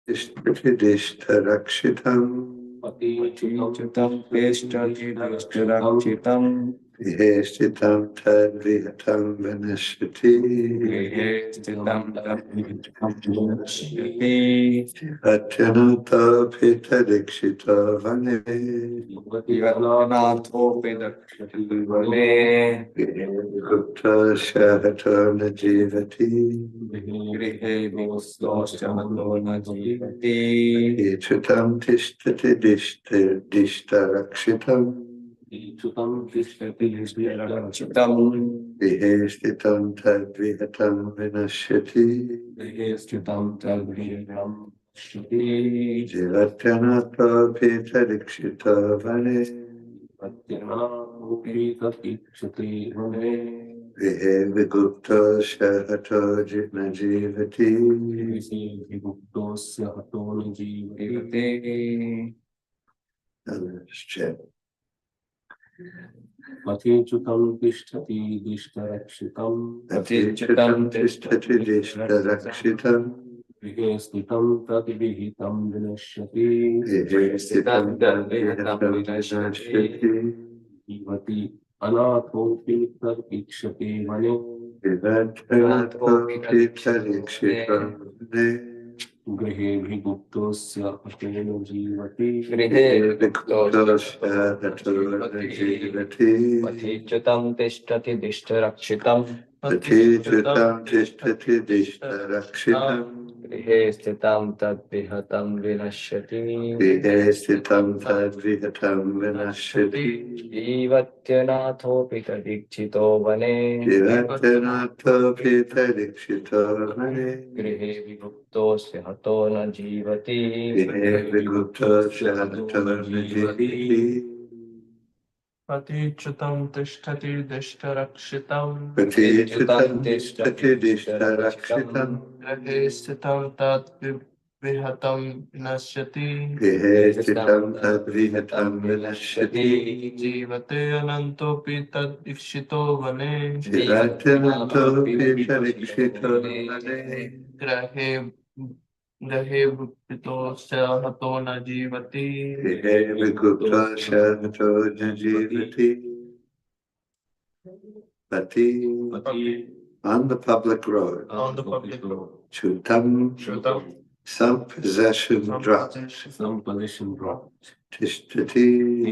Ishtarakshitam Patichutam Peshtarakshitam Vihestitam Tadvihatam Vinashati Vihestitam Vinashati Atyanata Pitadikshita Vane Vatanato Pedakshati Vane Gupta Shahato Najivati Grihe Vivastoschato Najivati Ichutam Tishtati Dishtarakshitam Ichutam Tishtati Dishtarakshitam Vihestitam Tadvihatam Vinashati Vihestitam Tadvihatam Shati Jivatyanata Pitadikshita Vane Vatyanapi Tatikshati Vane Vihe Vigupta Shahato Najivati Viptosya Hato Najivati. Let's check. Patichutam Tishtati Dishtarakshitam Atichutam Tishtati Dishtarakshitam Vihestitam Tadvihitam Vinashati Vihestitam Tadvihatam Vinashati Ivati Anathopi Tatikshati Vane Vivatvanato Pitadikshita Vane Grihe Viguptosya Hatena Jivati Grihe Viguptosya Hatena Jivati Patichutam tishtati dishtarakshitam Patichutam Tishtati Dishtarakshitam Grihe stitam tadvihatam vinashyati Vihestitam Tadvihatam Vinashati Jivatyanato pitadikshito vane Jivatyanato Pitadikshita Vane Grihe viguptosya hato na jivati Vihe Viguptosya Hatena Jivati Patichutam tishtati dishtarakshitam Patichutam Tishtati Dishtarakshitam Grahestitam tat vihatam vinashyati Vihestitam Tadvihatam Vinashati Jivate anantopi tad ikshito vane Jivatyanato Pitadikshita Vane Grahe Vipitosya hato na jivati Vihe Viguptosya Hatena Jivati Pati on the public road. on the public road. Chutam some possession dropped. Some position dropped. Tishtati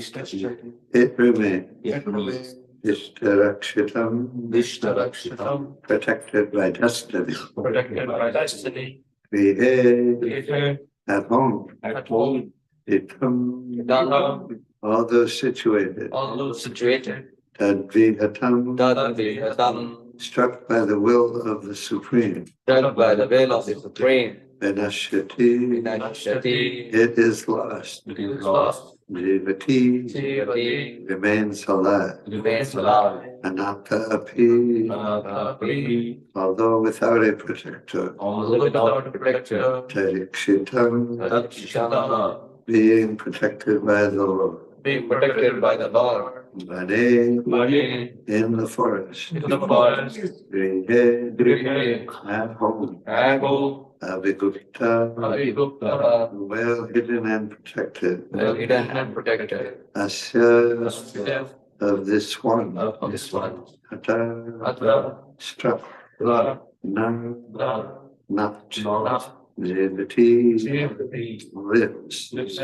it remains. Dishtarakshitam Dishtarakshitam protected by destiny. protected by destiny. Vihe at home. At home. Itam all those situated. All those situated. Tadvihatam Tadvihatam struck by the will of the Supreme. struck by the will of the Supreme Vinashati vinashyati it is lost. It is lost. Jivati Jivati remains alive. remains alive Anatta api Anatapi although without a protector. although without a protector Tarikshitam Tadvikshama being protected by the Lord. being protected by the Lord Vane Vane in the forest. in the forest. Grihe Grihe at home. Ago Avigupta Avigupta well hidden and protected. well hidden and protected Asya of this one. of this one Hata Atra struck. Ra No, Ra not. Not Jivati Jivati lives. Lives.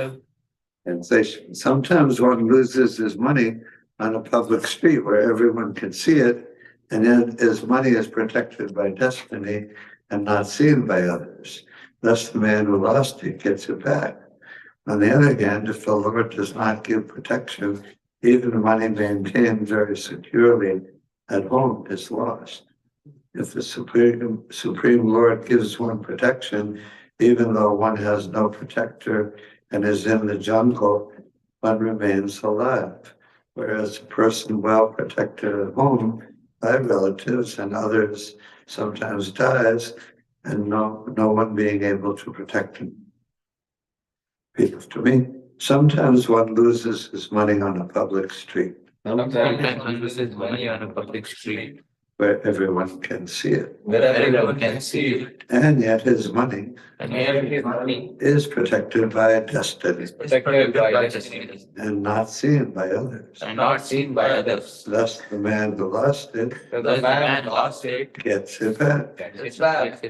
Sensation. Sometimes one loses his money on a public street where everyone can see it, and then his money is protected by destiny and not seen by others. Thus, the man who lost it gets it back. On the other hand, if the Lord does not give protection, even money maintained very securely at home is lost. If the Supreme Lord gives one protection, even though one has no protector and is in the jungle, one remains alive. Whereas a person well protected at home by relatives and others sometimes dies, and no one being able to protect him. To me, sometimes one loses his money on a public street. Sometimes one loses money on a public street. where everyone can see it. where Everyone can see it. And yet his money and every money is protected by destiny is protected by destiny and not seen by others. and not seen by others. Thus, the man who lost it So the man lost it, gets it back. gets back.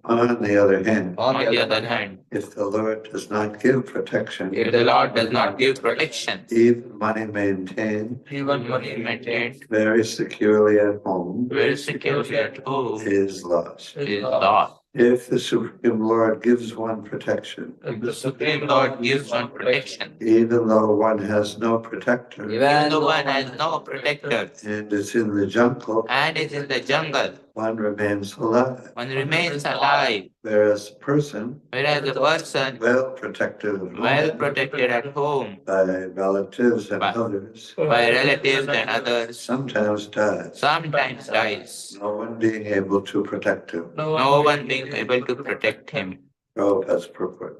On the other hand, On the other hand, if the Lord does not give protection, if the Lord does not give protection, even money maintained even money maintained very securely at home very securely at home is lost. is lost. If the Supreme Lord gives one protection, If the Supreme Lord gives one protection, even though one has no protector even though one has no protector and is in the jungle, and is in the jungle, one remains alive. one remains alive, Whereas a person whereas a person well protected at well home protected at home by relatives and By- others by relatives and others sometimes dies. sometimes dies. No one being able to protect him. No one being able to protect him. Prabhupada's purport.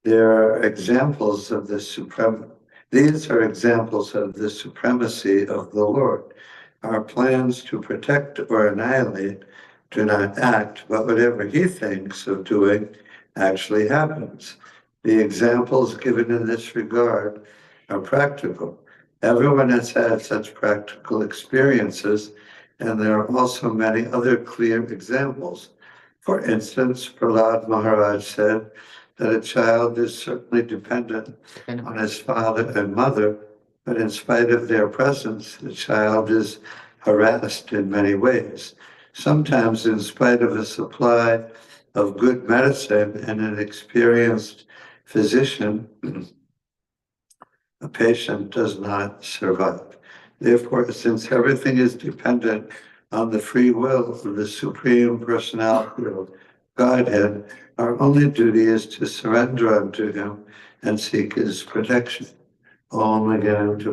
There are examples of the these are examples of the supremacy of the Lord. Our plans to protect or annihilate do not act, but whatever he thinks of doing actually happens. The examples given in this regard are practical. Everyone has had such practical experiences, and there are also many other clear examples. For instance, Prahlad Maharaj said that a child is certainly dependent on his father and mother, but in spite of their presence, the child is harassed in many ways. Sometimes, in spite of a supply of good medicine and an experienced physician, a patient does not survive. Therefore, since everything is dependent on the free will of the Supreme Personality of Godhead, our only duty is to surrender unto Him and seek His protection. Om Again to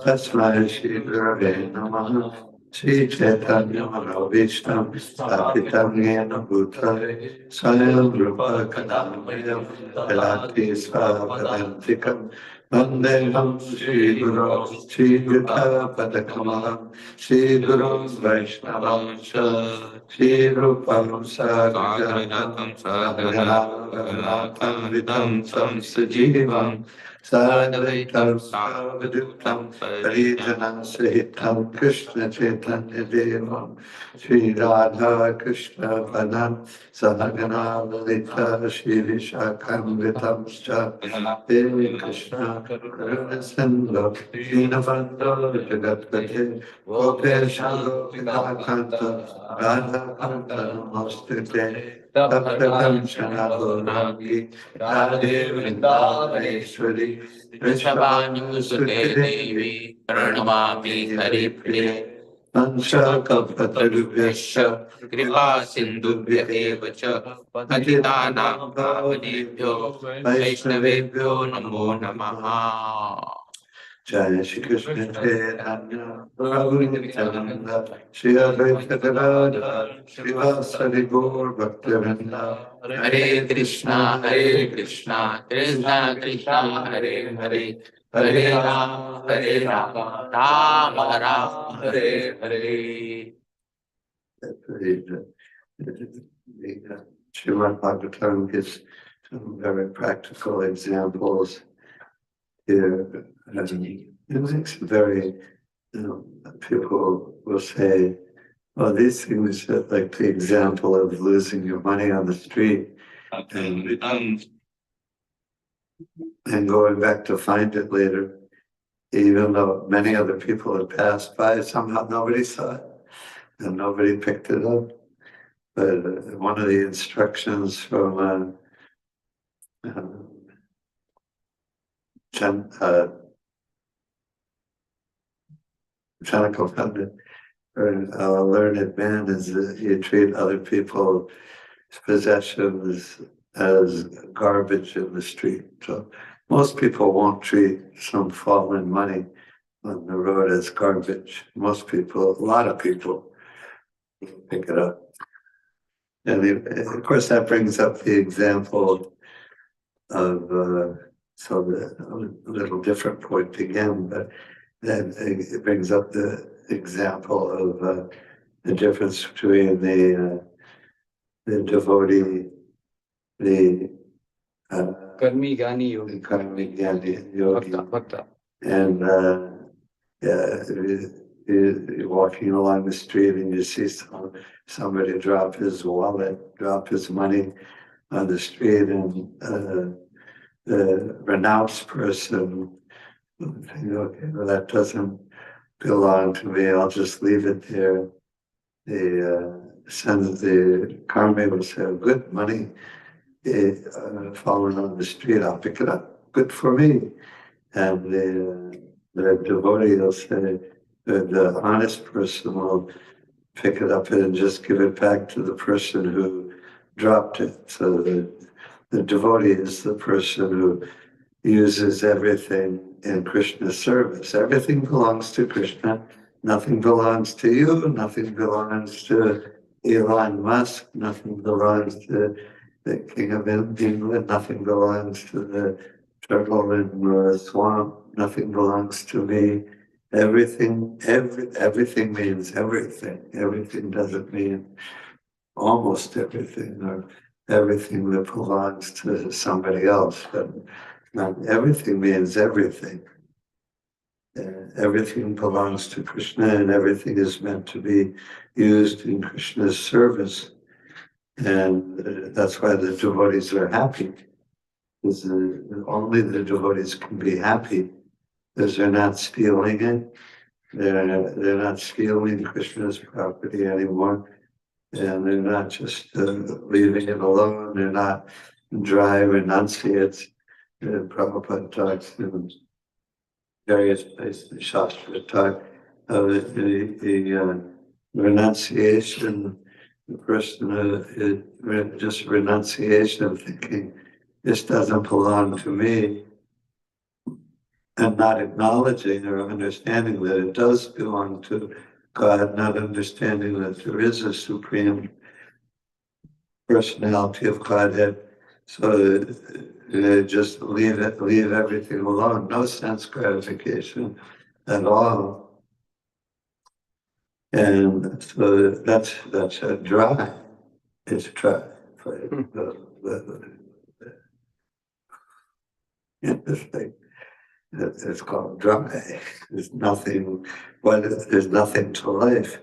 Tasmai Shri Gurave Namaha Shri Chaitanya Manavishtam Stapitam Yena Bhutale Swayam Rupa Kadamayam Velati Svavadantikam Vandeham Shri Guru Shri Yuta Padakamalam Shri Guru Vaishnavam Shri Rupam Sarganatam Sadhanatam Vidam Sam Sajivam Sadvaitam Savadutam Parijanam Sahitam Krishna Chaitanya Devam Shri Radha Krishna Panam Sahagana Lalita Shri Vishakam Vitam Scha Devi Krishna Karuna Sindhu Dinavando Jagatpate Gopesha Gopika Kanta Radha Kanta Namaste Tapakam Shanabhuragi Radhe Vrindavaneshwari Rishabhanusute Devi Pranamami Haripriye Ansha Kapatarubhyasya Kripa Sindhubhya Evacha Patitanam Pavanebhyo Vaishnavebhyo Namo Namaha. Jai Shri Krishna Chaitanya Prabhu Nityananda Shri Advaita Gadadhar Shri Vasari Gaur Bhaktivinoda Hare Krishna Krishna Krishna Hare Hare Hare Rama Rama Rama Hare Hare. Srimad Bhagavatam gives some very practical examples here. It makes it very, people will say, well, these things are like the example of losing your money on the street and going back to find it later, even though many other people had passed by, somehow nobody saw it and nobody picked it up. But one of the instructions from Chanakal Pandit, a learned man, is that you treat other people's possessions as garbage in the street. So most people won't treat some fallen money on the road as garbage. Most people, a lot of people, pick it up. And of course, that brings up the example of So a little different point again, but then it brings up the example of the difference between the devotee, the Karmi Gani Yogi. karmic yogi, Bhakta. and yeah, you're walking along the street and you see somebody drop his wallet, drop his money on the street, and the renounced person, okay, well, that doesn't belong to me. I'll just leave it there. The karma will say, good money falling on the street. I'll pick it up. Good for me. And the devotee will say, the honest person will pick it up and just give it back to the person who dropped it. So the devotee is the person who uses everything in Krishna's service. Everything belongs to Krishna. Nothing belongs to you. Nothing belongs to Elon Musk. Nothing belongs to the King of England. Nothing belongs to the turtle in the swamp. Nothing belongs to me. Everything means everything. Everything doesn't mean almost everything or everything that belongs to somebody else, but not everything means everything. Everything belongs to Krishna and everything is meant to be used in Krishna's service. And that's why the devotees are happy. Because only the devotees can be happy because they're not stealing it. They're not stealing Krishna's property anymore. And they're not just leaving it alone. They're not dry renunciates. Prabhupada talks in various places, Shastra talk of the renunciation. The person just renunciation of thinking this doesn't belong to me, and not acknowledging or understanding that it does belong to God, not understanding that there is a supreme personality of Godhead. So just leave everything alone, no sense gratification at all. And so that's a dry. It's dry. Interesting. It's called dry. There's nothing. There's nothing to life.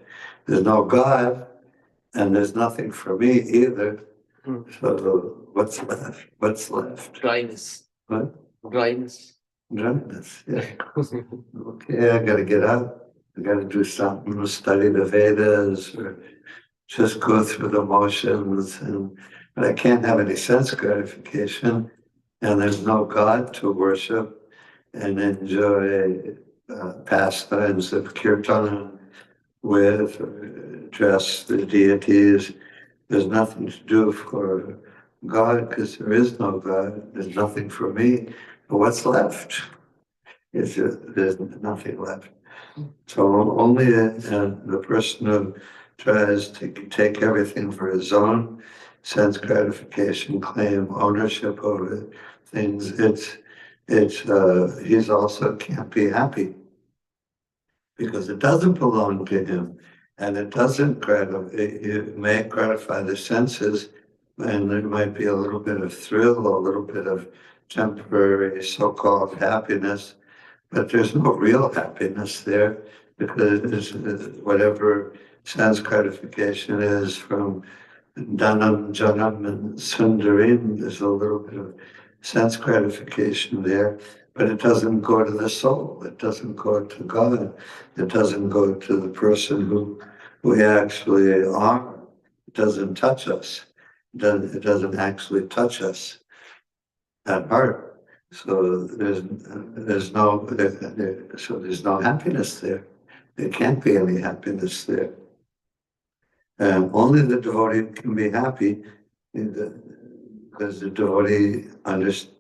There's no God, and there's nothing for me either. So what's left? What's left? Dryness. What? Dryness. Dryness. Yeah. Okay, I gotta get up. I gotta do something, study the Vedas, or just go through the motions, but I can't have any sense gratification, and there's no God to worship and enjoy pastimes of kirtan with, or address the deities. There's nothing to do for God because there is no God. There's nothing for me. But what's left? There's nothing left. So only the person who tries to take everything for his own sense gratification, claim ownership over things, he's also can't be happy because it doesn't belong to him, and it doesn't it may gratify the senses, and there might be a little bit of thrill, a little bit of temporary so-called happiness, but there's no real happiness there because whatever sense gratification is from Dhanam, Janam, and Sundarim, there's a little bit of sense gratification there, but it doesn't go to the soul. It doesn't go to God. It doesn't go to the person who we actually are. It doesn't touch us. It doesn't actually touch us at heart. So there's no happiness there. There can't be any happiness there. Only the devotee can be happy because the devotee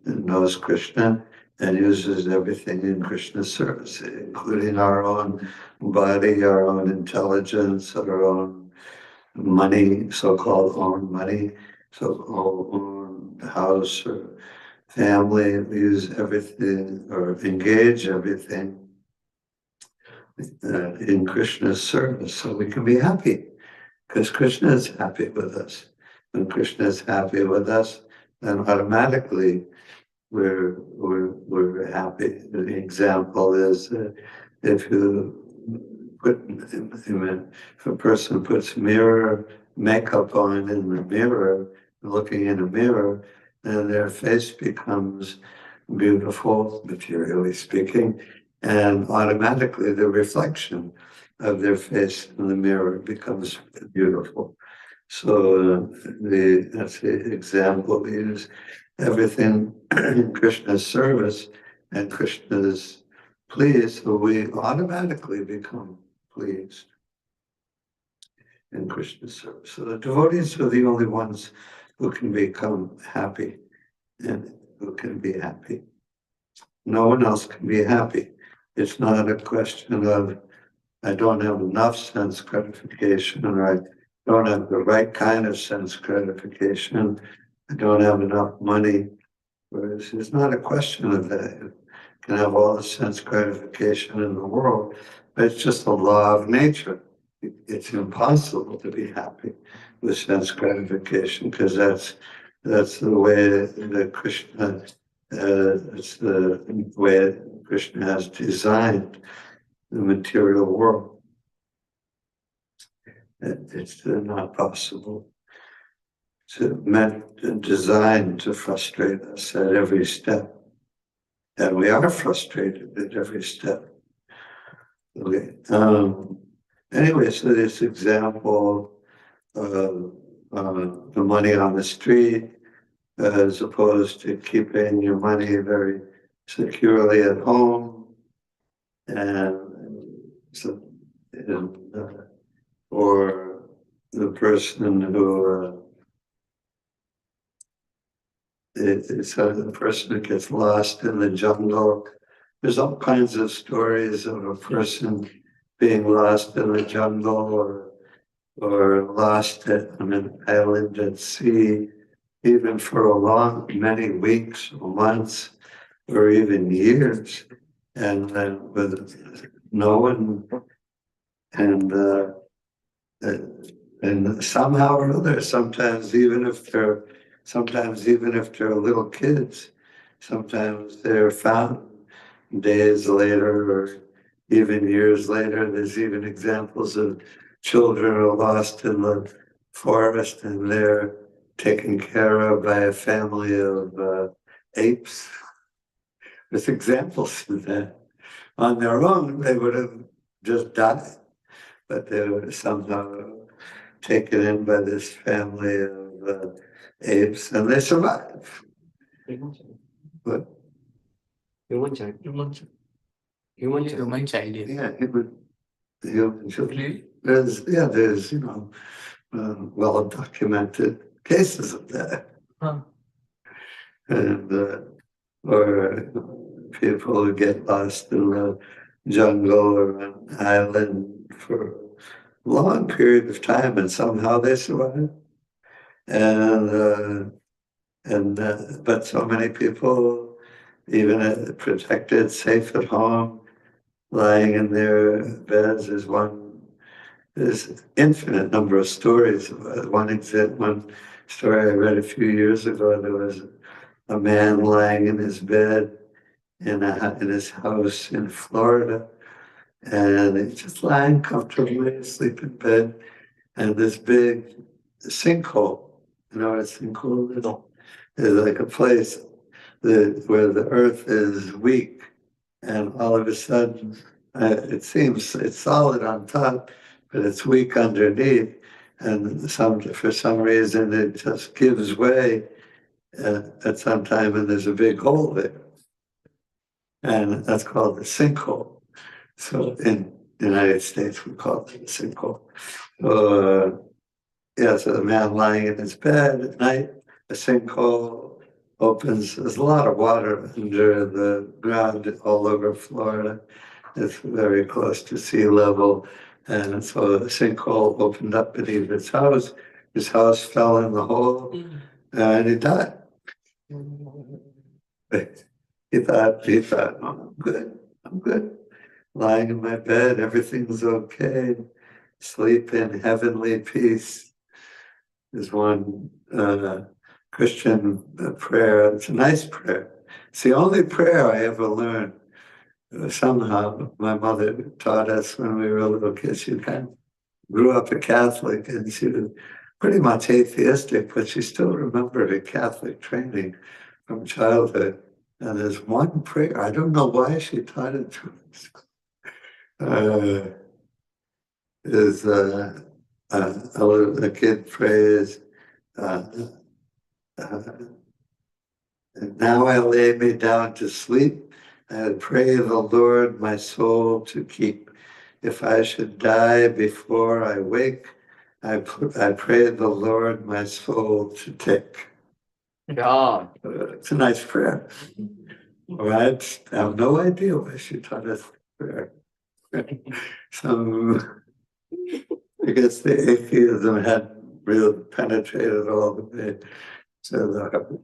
knows Krishna and uses everything in Krishna's service, including our own body, our own intelligence, our own money, so-called own money, so-called own house or family, use everything or engage everything in Krishna's service so we can be happy, because Krishna is happy with us. When Krishna is happy with us, then automatically we're happy. The example is if you if a person puts makeup on in the mirror, looking in a mirror, then their face becomes beautiful, materially speaking, and automatically the reflection of their face in the mirror becomes beautiful. So that's the example we use. Everything in Krishna's service and Krishna's pleased, so we automatically become pleased in Krishna's service. So the devotees are the only ones who can become happy and who can be happy. No one else can be happy. It's not a question of I don't have enough sense gratification, or I don't have the right kind of sense gratification. I don't have enough money. Whereas it's not a question of that. You can have all the sense gratification in the world, but it's just a law of nature. It's impossible to be happy with sense gratification, because that's the way that Krishna it's the way Krishna has designed the material world. It's not possible. It's meant and designed to frustrate us at every step. And we are frustrated at every step. Okay. Anyway, so this example of the money on the street, as opposed to keeping your money very securely at home, and so, or the person who it's the person who gets lost in the jungle. There's all kinds of stories of a person being lost in the jungle, or lost on an island at sea, even for many weeks or months, or even years, and then with no one, and somehow or other, sometimes even if they're little kids, sometimes they're found days later or even years later. There's even examples of children who are lost in the forest and they're taken care of by a family of apes. There's examples of that. On their own, they would have just died, but they were somehow taken in by this family of apes, and they survived. But Human child. Human child. yeah, human children. There's well documented cases of that. Huh. And or people who get lost in the jungle or an island for a long period of time, and somehow they survive. And but so many people, even protected, safe at home, lying in their beds. There's infinite number of stories. One story I read a few years ago, there was a man lying in his bed in his house in Florida, and he's just lying comfortably asleep in bed, and this big sinkhole. You know what a sinkhole is? It's like a place where the earth is weak, and all of a sudden it seems it's solid on top, but it's weak underneath, and for some reason it just gives way at some time, and there's a big hole there, and that's called a sinkhole. So in the United States we call it a sinkhole. So the man lying in his bed at night, a sinkhole opens. There's a lot of water under the ground all over Florida. It's very close to sea level. And so the sinkhole opened up beneath his house. His house fell in the hole and he died. He thought, oh, I'm good. Lying in my bed, everything's okay. Sleep in heavenly peace is one Christian prayer. It's a nice prayer. It's the only prayer I ever learned. Somehow, my mother taught us when we were little kids. She kind of grew up a Catholic, and she was pretty much atheistic, but she still remembered her Catholic training from childhood. And there's one prayer, I don't know why she taught it to us. A kid prays, now I lay me down to sleep, I pray the Lord my soul to keep. If I should die before I wake, I pray the Lord my soul to take. Yeah. It's a nice prayer. All right, I have no idea why she taught us prayer. So I guess the atheism had really penetrated all the way to the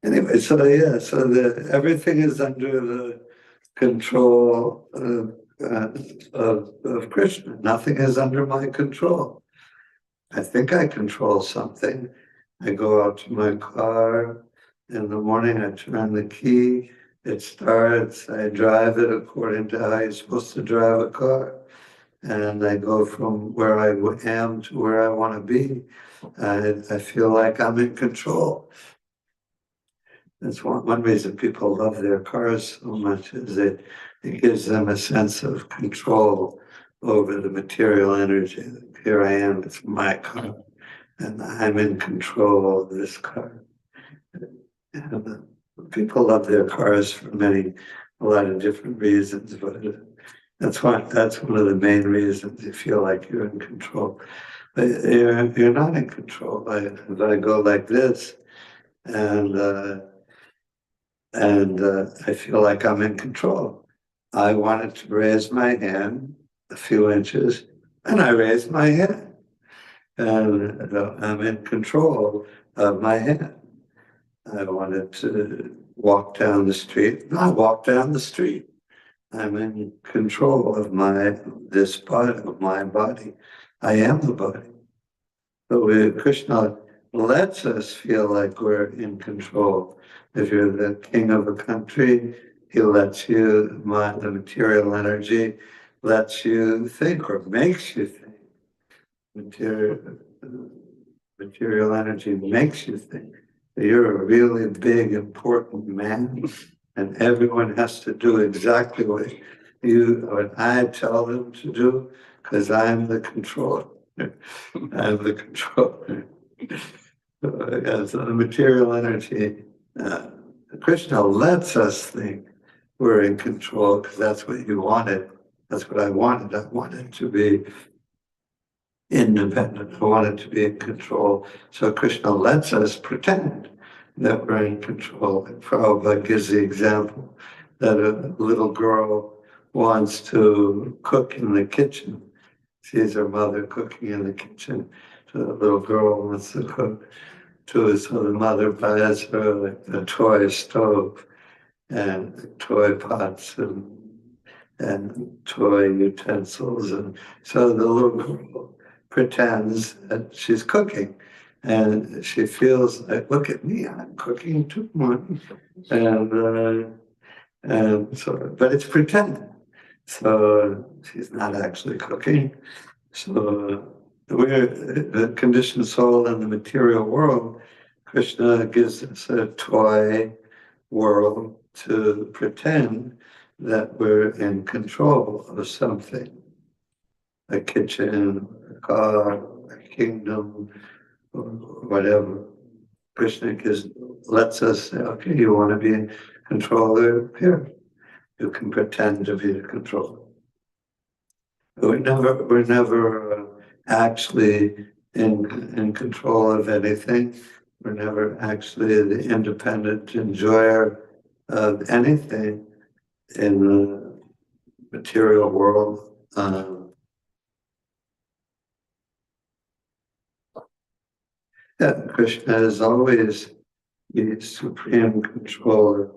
anyway, so yeah, so everything is under the control of Krishna. Nothing is under my control. I think I control something. I go out to my car in the morning, I turn the key, it starts, I drive it according to how you're supposed to drive a car. And I go from where I am to where I want to be. I feel like I'm in control. That's one reason people love their cars so much, is it gives them a sense of control over the material energy. Here I am, it's my car, and I'm in control of this car. And people love their cars for a lot of different reasons, but that's one of the main reasons you feel like you're in control. But you're not in control. If I go like this, and I feel like I'm in control. I wanted to raise my hand a few inches, and I raised my hand, and I'm in control of my hand. I wanted to walk down the street, and I walked down the street. I'm in control of this part of my body. I am the body. So Krishna lets us feel like we're in control. If you're the king of a country, he lets you, the material energy lets you think or makes you think. Material energy makes you think. You're a really big, important man, and everyone has to do exactly what I tell them to do, because I'm the controller. I'm the controller. So the material energy, Krishna lets us think we're in control, because that's what you wanted. That's what I wanted. I wanted to be independent. I wanted to be in control. So Krishna lets us pretend that we're in control. And Prabhupada gives the example that a little girl wants to cook in the kitchen. Sees her mother cooking in the kitchen. So the little girl wants to cook too. So the mother buys her like a toy stove and toy pots and toy utensils. And so the little girl pretends that she's cooking, and she feels like, look at me, I'm cooking too much. And so, but it's pretend. So she's not actually cooking. So we're the conditioned soul in the material world. Krishna gives us a toy world to pretend that we're in control of something. A kitchen, a car, a kingdom, or whatever. Krishna lets us say, okay, you want to be in control here. You can pretend to be the controller. We're never actually in control of anything. We're never actually the independent enjoyer of anything in material world. That Krishna is always the supreme controller.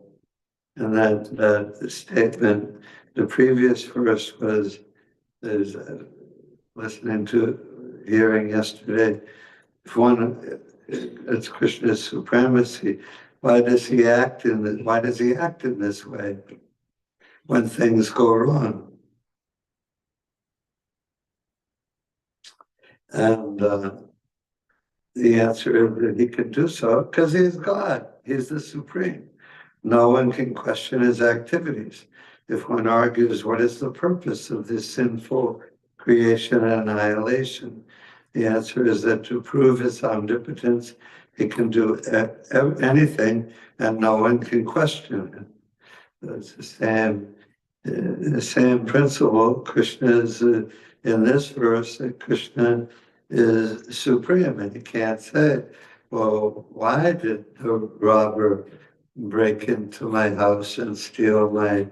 And that statement, the previous verse is listening to, hearing yesterday, if one, it's Krishna's supremacy. Why does he act in this way when things go wrong? And the answer is that he can do so because he's God. He's the supreme. No one can question his activities. If one argues, what is the purpose of this sinful creation and annihilation? The answer is that to prove his omnipotence, he can do anything and no one can question it. It's the same principle. Krishna is, in this verse, that Krishna is supreme, and you can't say, well, why did the robber break into my house and steal my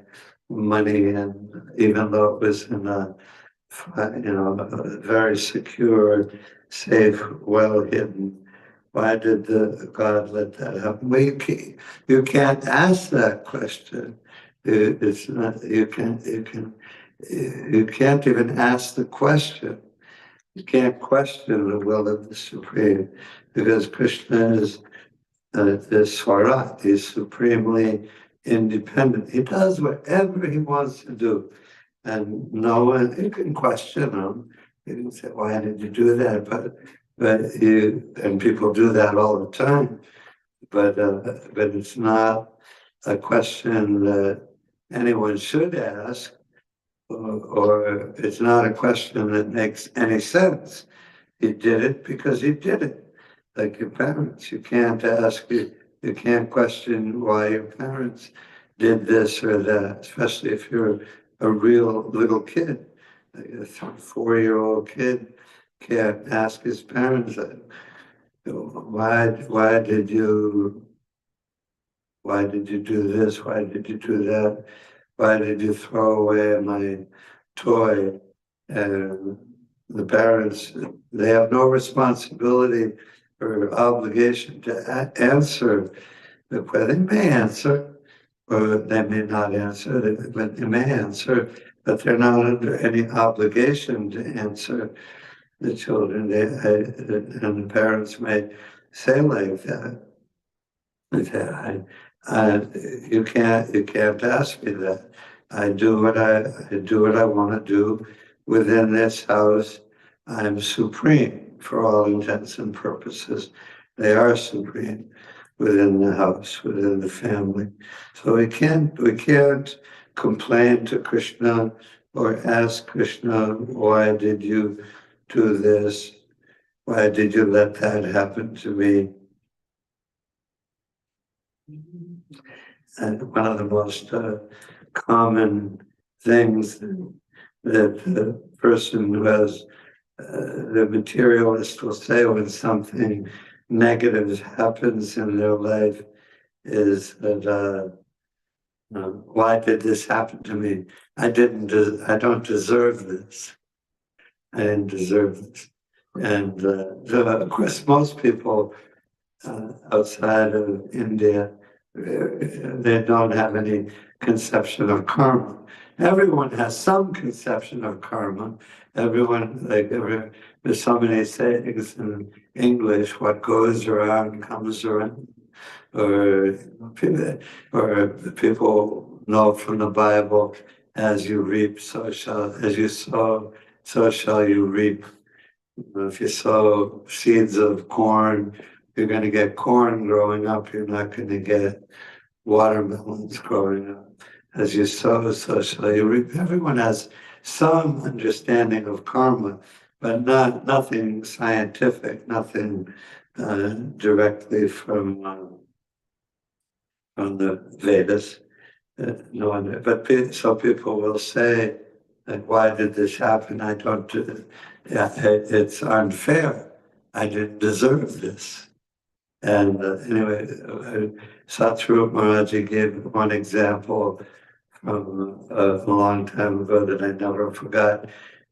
money? And even though it was in a very secure, safe, well hidden, why did God let that happen? You can't ask that question. It's not. You can't even ask the question. You can't question the will of the Supreme, because Krishna is Swarat. He's supremely independent. He does whatever he wants to do, and no one, you can question him. You can say, "Why did you do that?" And people do that all the time. But it's not a question that anyone should ask. Or it's not a question that makes any sense. He did it because he did it. Like your parents, you can't ask, you can't question why your parents did this or that, especially if you're a real little kid. Like a 4-year-old kid can't ask his parents, why did you do this? Why did you do that? Why did you throw away my toy? And the parents, they have no responsibility or obligation to answer the question. They may answer, or they may not answer, but they may answer, but they're not under any obligation to answer the children. And the parents may say like that. You can't ask me that. I do what I want to do within this house. I'm supreme for all intents and purposes. They are supreme within the house, within the family. So we can't complain to Krishna or ask Krishna, why did you do this? Why did you let that happen to me? And one of the most common things that the person who has the materialist will say when something negative happens in their life is that why did this happen to me? I don't deserve this. I didn't deserve this. And of course, most people outside of India, they don't have any conception of karma. Everyone has some conception of karma. There's so many sayings in English, what goes around comes around. Or people know from the Bible, as you reap, as you sow, so shall you reap. If you sow seeds of corn, you're going to get corn growing up. You're not going to get watermelons growing up. As you sow, so shall you reap. Everyone has some understanding of karma, but nothing scientific, nothing directly from the Vedas. So people will say, why did this happen? It's unfair. I didn't deserve this. And anyway, Satrup Maharaji gave one example from a long time ago that I never forgot.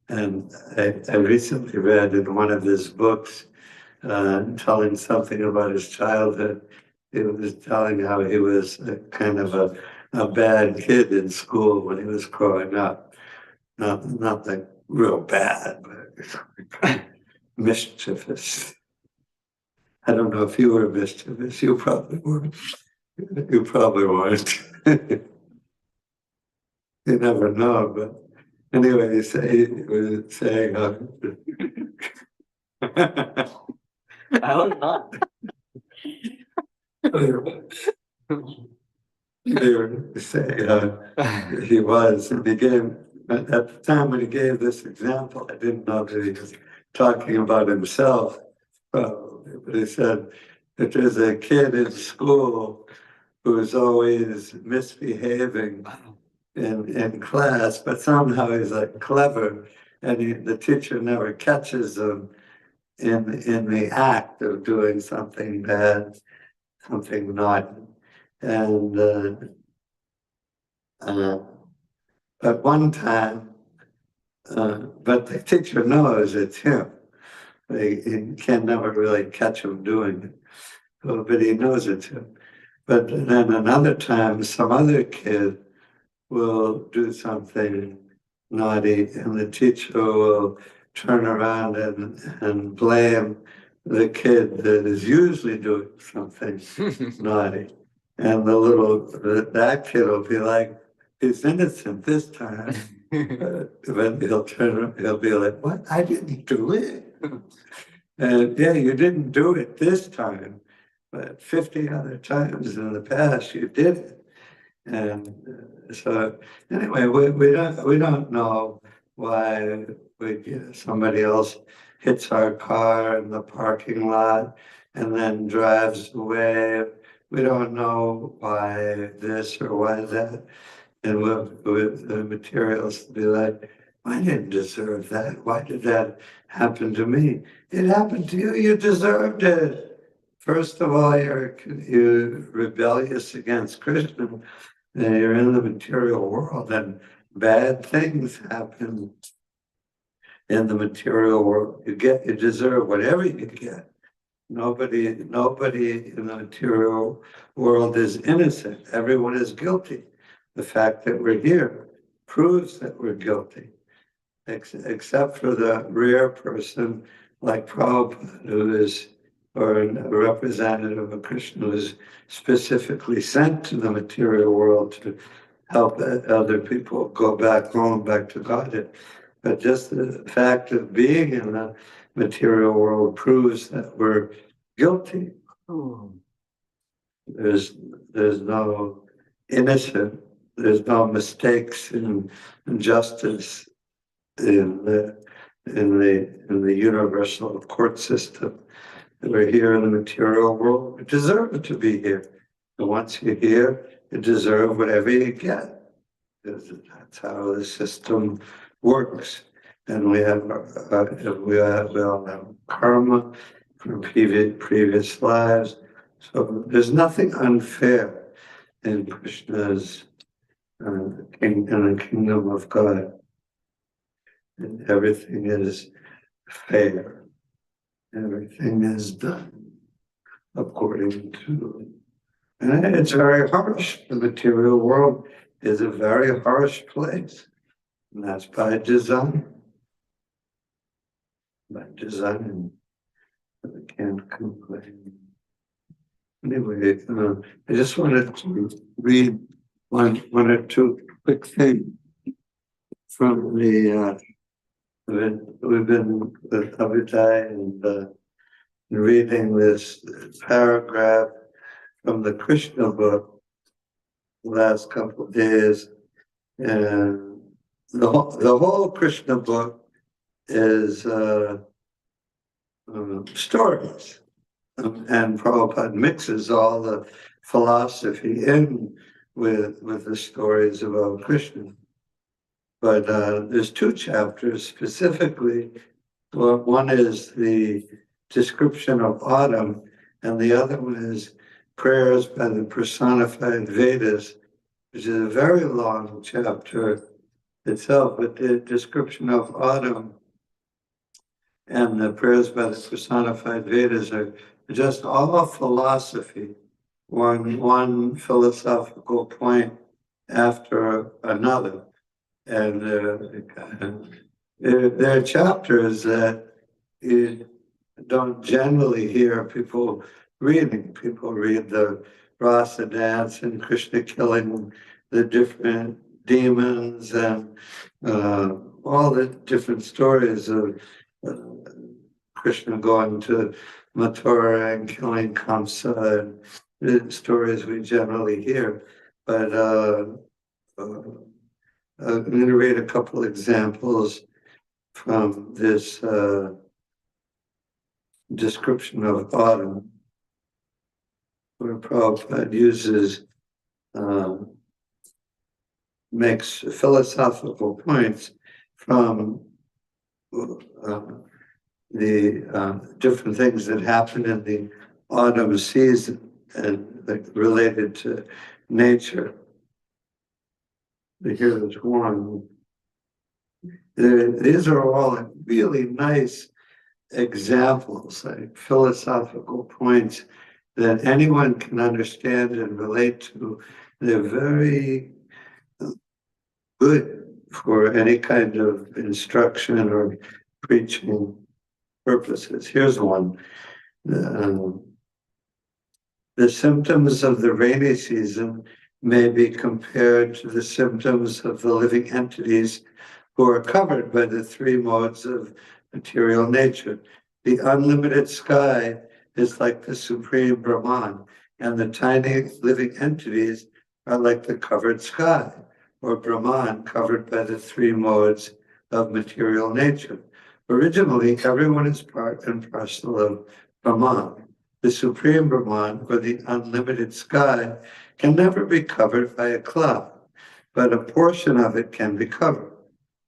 And I recently read in one of his books, telling something about his childhood. He was telling how he was kind of a bad kid in school when he was growing up. Not like real bad, but mischievous. I don't know if you were mischievous. You probably were. You probably weren't. You never know, but anyway, he was saying, I don't know. they were saying he was, and he gave, at the time when he gave this example, I didn't know that he was talking about himself, probably, but he said that there's a kid in school who is always misbehaving in class, but somehow he's like clever, and the teacher never catches him in the act of doing something bad, something naughty. And at one time, but the teacher knows it's him. He can never really catch him doing it, but he knows it's him. But then another time, some other kid will do something naughty, and the teacher will turn around and blame the kid that is usually doing something naughty. And that kid will be like, he's innocent this time. But he'll be like, what? I didn't do it. And yeah, you didn't do it this time, but 50 other times in the past you did it. And so anyway, we don't know why somebody else hits our car in the parking lot and then drives away. We don't know why this or why that. And with the materials to be like, I didn't deserve that. Why did that happen to me? It happened to you. You deserved it. First of all, you're rebellious against Krishna. And you're in the material world, and bad things happen in the material world. You deserve whatever you get. Nobody in the material world is innocent. Everyone is guilty. The fact that we're here proves that we're guilty, except for the rare person like Prabhupada, who is, or a representative of Krishna, who is specifically sent to the material world to help other people go back home, back to Godhead. But just the fact of being in the material world proves that we're guilty. There's no innocent, there's no mistakes in justice in the universal court system. We're here in the material world. We deserve to be here. And once you're here, you deserve whatever you get. That's how the system works. And we all have karma from previous lives. So there's nothing unfair in Krishna's in the kingdom of God. And everything is fair. Everything is done according to, and it's very harsh. The material world is a very harsh place, and that's by design. By design, we can't complain. Anyway, I just wanted to read one or two quick things from the. We've been with Abhijay and reading this paragraph from the Krishna book the last couple of days, and the whole Krishna book is stories, and Prabhupada mixes all the philosophy in with the stories about Krishna. But there's two chapters specifically. One is the description of autumn, and the other one is prayers by the personified Vedas which is a very long chapter itself, but the description of autumn and the prayers by the personified Vedas are just all philosophy, one philosophical point after another. And there are chapters that you don't generally hear people reading. People read the Rasa dance and Krishna killing the different demons and all the different stories of uh, Krishna going to Mathura and killing Kamsa, and the stories we generally hear. But I'm going to read a couple examples from this description of autumn, where Prabhupada uses, makes philosophical points from the different things that happen in the autumn season and related to nature. Here's one. These are all really nice examples, like philosophical points that anyone can understand and relate to. They're very good for any kind of instruction or preaching purposes. Here's one. The symptoms of the rainy season may be compared to the symptoms of the living entities who are covered by the three modes of material nature. The unlimited sky is like the supreme Brahman, and the tiny living entities are like the covered sky, or Brahman covered by the three modes of material nature. Originally, everyone is part and parcel of Brahman. The supreme Brahman, or the unlimited sky, can never be covered by a cloud, but a portion of it can be covered.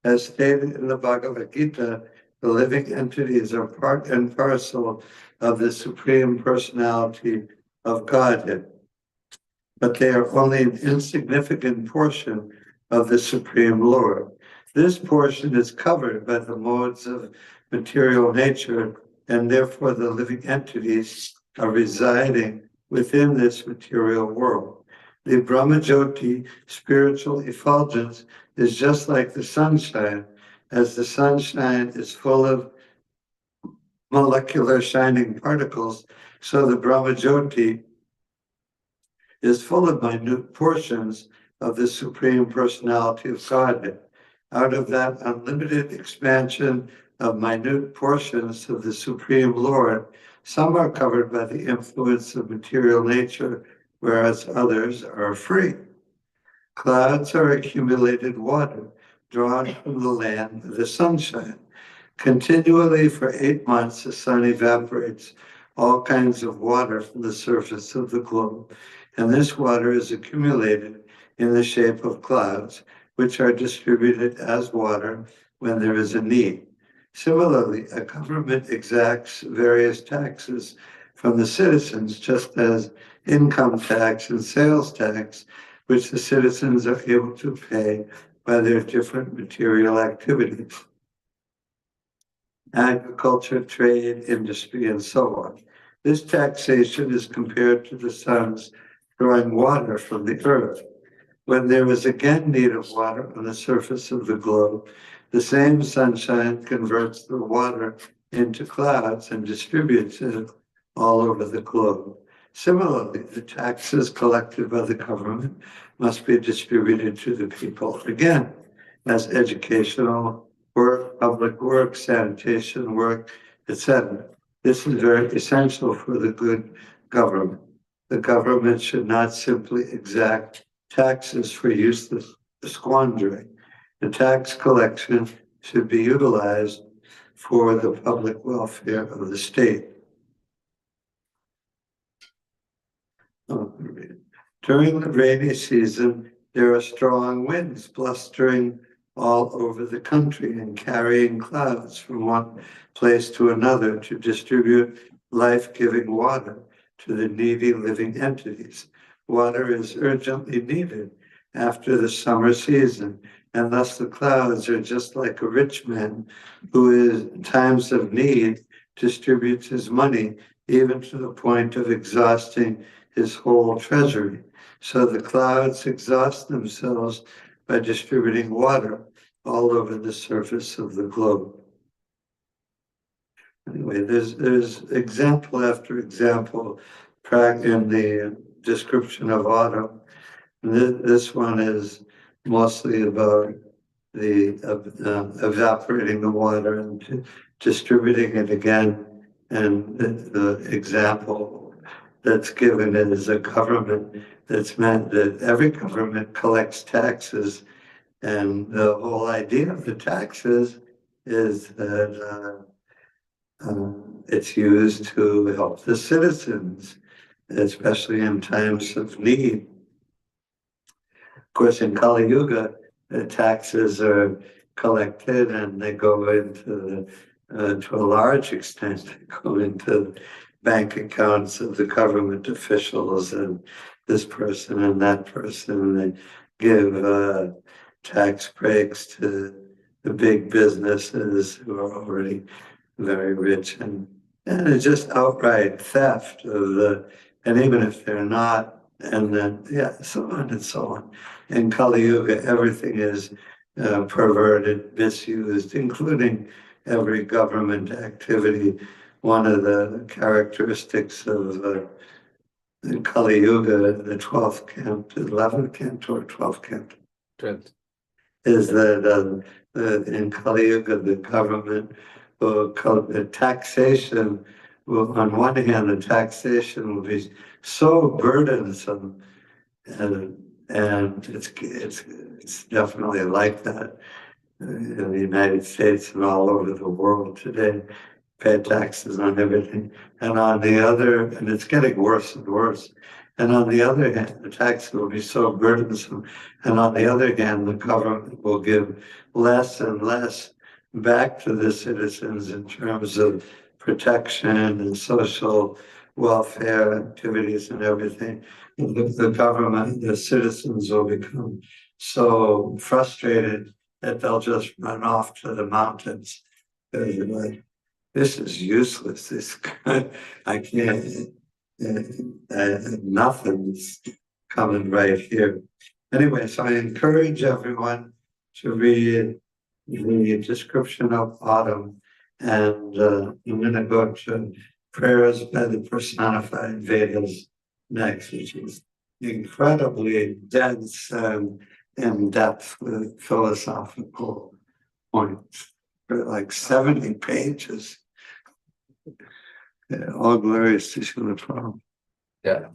As stated in the Bhagavad Gita, the living entities are part and parcel of the Supreme Personality of Godhead, but they are only an insignificant portion of the Supreme Lord. This portion is covered by the modes of material nature, and therefore the living entities are residing within this material world. The Brahmajyoti spiritual effulgence is just like the sunshine. As the sunshine is full of molecular shining particles, so the Brahmajyoti is full of minute portions of the Supreme Personality of Godhead. Out of that unlimited expansion of minute portions of the Supreme Lord, some are covered by the influence of material nature, whereas others are free. Clouds are accumulated water drawn from the land of the sunshine. Continually for 8 months, the sun evaporates all kinds of water from the surface of the globe, and this water is accumulated in the shape of clouds, which are distributed as water when there is a need. Similarly, a government exacts various taxes from the citizens, just as income tax and sales tax, which the citizens are able to pay by their different material activities. Agriculture, trade, industry, and so on. This taxation is compared to the sun's drawing water from the earth. When there is again need of water on the surface of the globe, the same sunshine converts the water into clouds and distributes it all over the globe. Similarly, the taxes collected by the government must be distributed to the people again as educational work, public work, sanitation work, etc. This is very essential for the good government. The government should not simply exact taxes for useless squandering. The tax collection should be utilized for the public welfare of the state. During the rainy season, there are strong winds blustering all over the country and carrying clouds from one place to another to distribute life-giving water to the needy living entities. Water is urgently needed after the summer season. And thus the clouds are just like a rich man who in times of need distributes his money even to the point of exhausting his whole treasury. So the clouds exhaust themselves by distributing water all over the surface of the globe. Anyway, there's example after example in the description of autumn. This one is mostly about the evaporating the water and distributing it again. And the example that's given is a government that's meant that every government collects taxes. And the whole idea of the taxes is that it's used to help the citizens, especially in times of need. Of course, in Kali Yuga, the taxes are collected and they go into to a large extent, they go into bank accounts of the government officials and this person and that person. And they give tax breaks to the big businesses who are already very rich, and it's just outright theft of the, and even if they're not, and then so on and so on. In Kali Yuga, everything is perverted, misused, including every government activity. One of the characteristics of in Kali Yuga, the 12th canto, 11th canto or 12th canto, 12th. is that in Kali Yuga, the government the taxation will, on one hand, the taxation will be so burdensome, and it's definitely like that in the United States and all over the world today. Pay taxes on everything, and on the other, and it's getting worse and worse. And on the other hand, the tax will be so burdensome, and on the other hand, the government will give less and less back to the citizens in terms of protection and social welfare activities and everything. The government, the citizens will become so frustrated that they'll just run off to the mountains. They're like, this is useless. This I can't. Nothing's coming right here. Anyway, so I encourage everyone to read the description of autumn, and I'm going to go to prayers by the personified Vedas next, which is incredibly dense and in depth with philosophical points, for like 70 pages. All glories to Srila Prabhupada. Yeah.